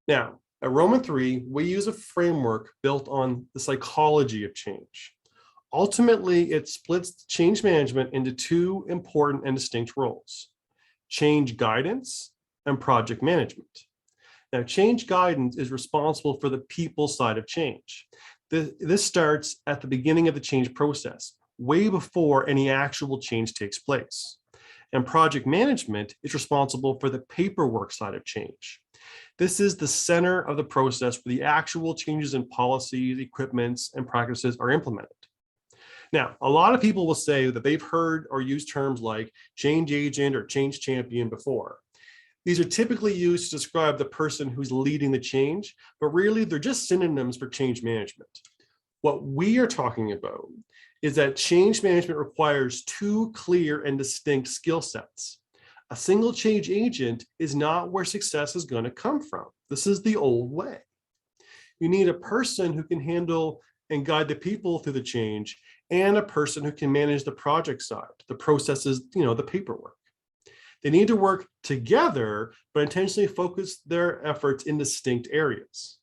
Now, at Roman 3, we use a framework built on the psychology of change. Ultimately, it splits change management into two important and distinct roles: change guidance and project management. Now, change guidance is responsible for the people side of change. This starts at the beginning of the change process, way before any actual change takes place. And project management is responsible for the paperwork side of change. This is the center of the process where the actual changes in policies, equipments, and practices are implemented. Now, a lot of people will say that they've heard or used terms like change agent or change champion before. These are typically used to describe the person who's leading the change, but really they're just synonyms for change management. What we are talking about is that change management requires two clear and distinct skill sets. A single change agent is not where success is going to come from. This is the old way. You need a person who can handle and guide the people through the change, and a person who can manage the project side, the processes, the paperwork. They need to work together, but intentionally focus their efforts in distinct areas.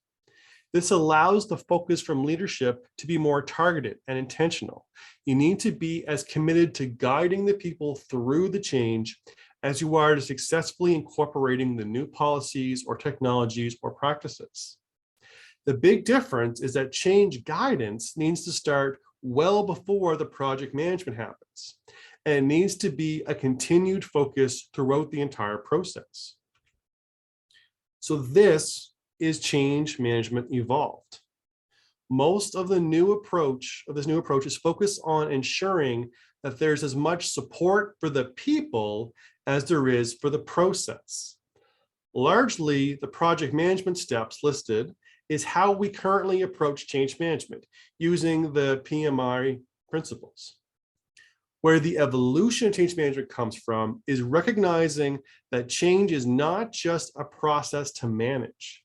This allows the focus from leadership to be more targeted and intentional. You need to be as committed to guiding the people through the change as you are to successfully incorporating the new policies or technologies or practices. The big difference is that change guidance needs to start well before the project management happens, and it needs to be a continued focus throughout the entire process. So this is change management evolved. Most of this new approach is focused on ensuring that there's as much support for the people as there is for the process. Largely, the project management steps listed is how we currently approach change management using the PMI principles. Where the evolution of change management comes from is recognizing that change is not just a process to manage,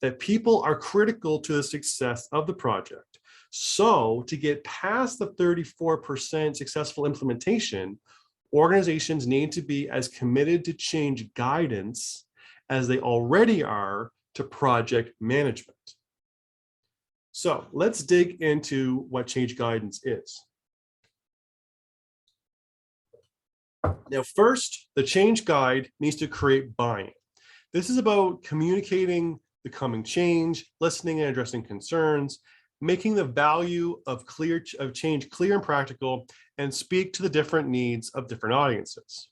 that people are critical to the success of the project. So to get past the 34% successful implementation, organizations need to be as committed to change guidance as they already are to project management. So let's dig into what change guidance is. Now, first, the change guide needs to create buy-in. This is about communicating the coming change, listening and addressing concerns, making the value of change clear and practical, and speak to the different needs of different audiences.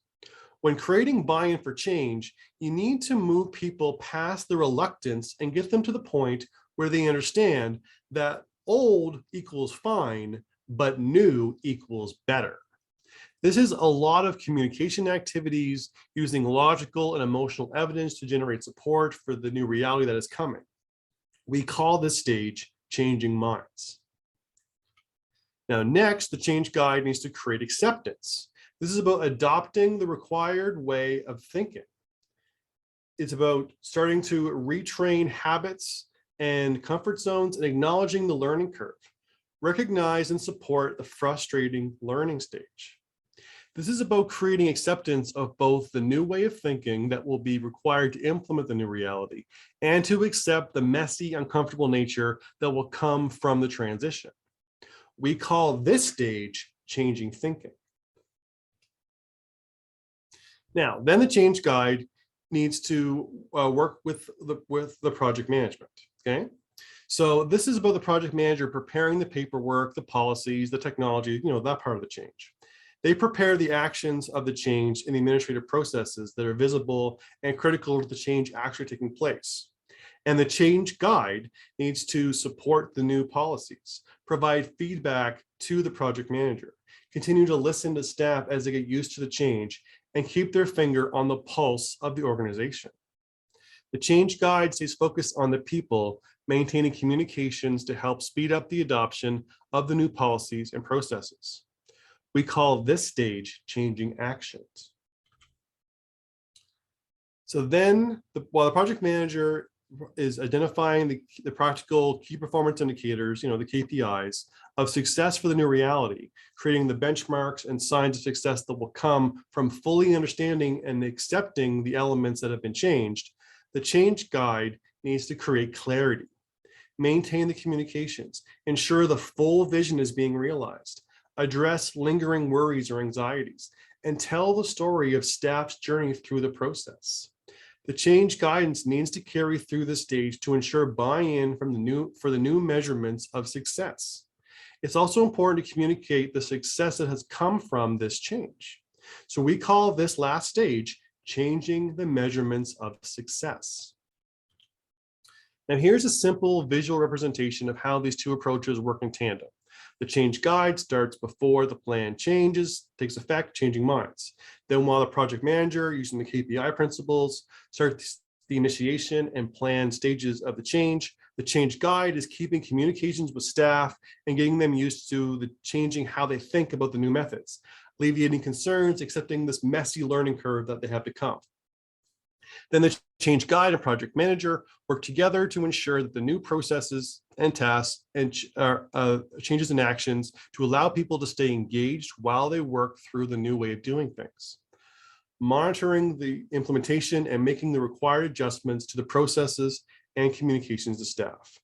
When creating buy-in for change, you need to move people past the reluctance and get them to the point where they understand that old equals fine, but new equals better. This is a lot of communication activities using logical and emotional evidence to generate support for the new reality that is coming. We call this stage changing minds. Now, next, the change guide needs to create acceptance. This is about adopting the required way of thinking. It's about starting to retrain habits and comfort zones and acknowledging the learning curve. Recognize and support the frustrating learning stage. This is about creating acceptance of both the new way of thinking that will be required to implement the new reality and to accept the messy, uncomfortable nature that will come from the transition. We call this stage changing thinking. Now, then the change guide needs to work with the project management, okay? So this is about the project manager preparing the paperwork, the policies, the technology, that part of the change. They prepare the actions of the change in the administrative processes that are visible and critical to the change actually taking place. And the change guide needs to support the new policies, provide feedback to the project manager, continue to listen to staff as they get used to the change, and keep their finger on the pulse of the organization. The change guide stays focused on the people, maintaining communications to help speed up the adoption of the new policies and processes. We call this stage changing actions. So then, while the project manager is identifying the practical key performance indicators, the KPIs of success for the new reality, creating the benchmarks and signs of success that will come from fully understanding and accepting the elements that have been changed, the change guide needs to create clarity, maintain the communications, ensure the full vision is being realized, address lingering worries or anxieties, and tell the story of staff's journey through the process. The change guidance needs to carry through the stage to ensure buy-in for the new measurements of success. It's also important to communicate the success that has come from this change. So we call this last stage changing the measurements of success. Now here's a simple visual representation of how these two approaches work in tandem. The change guide starts before the plan takes effect, changing minds. Then while the project manager, using the KPI principles, starts the initiation and plan stages of the change guide is keeping communications with staff and getting them used to the changing how they think about the new methods, alleviating concerns, accepting this messy learning curve that they have to come. Then the change guide and project manager work together to ensure that the new processes and tasks and changes and actions to allow people to stay engaged while they work through the new way of doing things. Monitoring the implementation and making the required adjustments to the processes and communications to staff.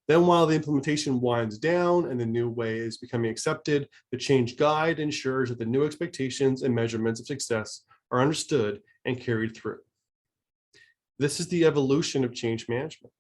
Then while the implementation winds down and the new way is becoming accepted, the change guide ensures that the new expectations and measurements of success are understood and carried through. This is the evolution of change management.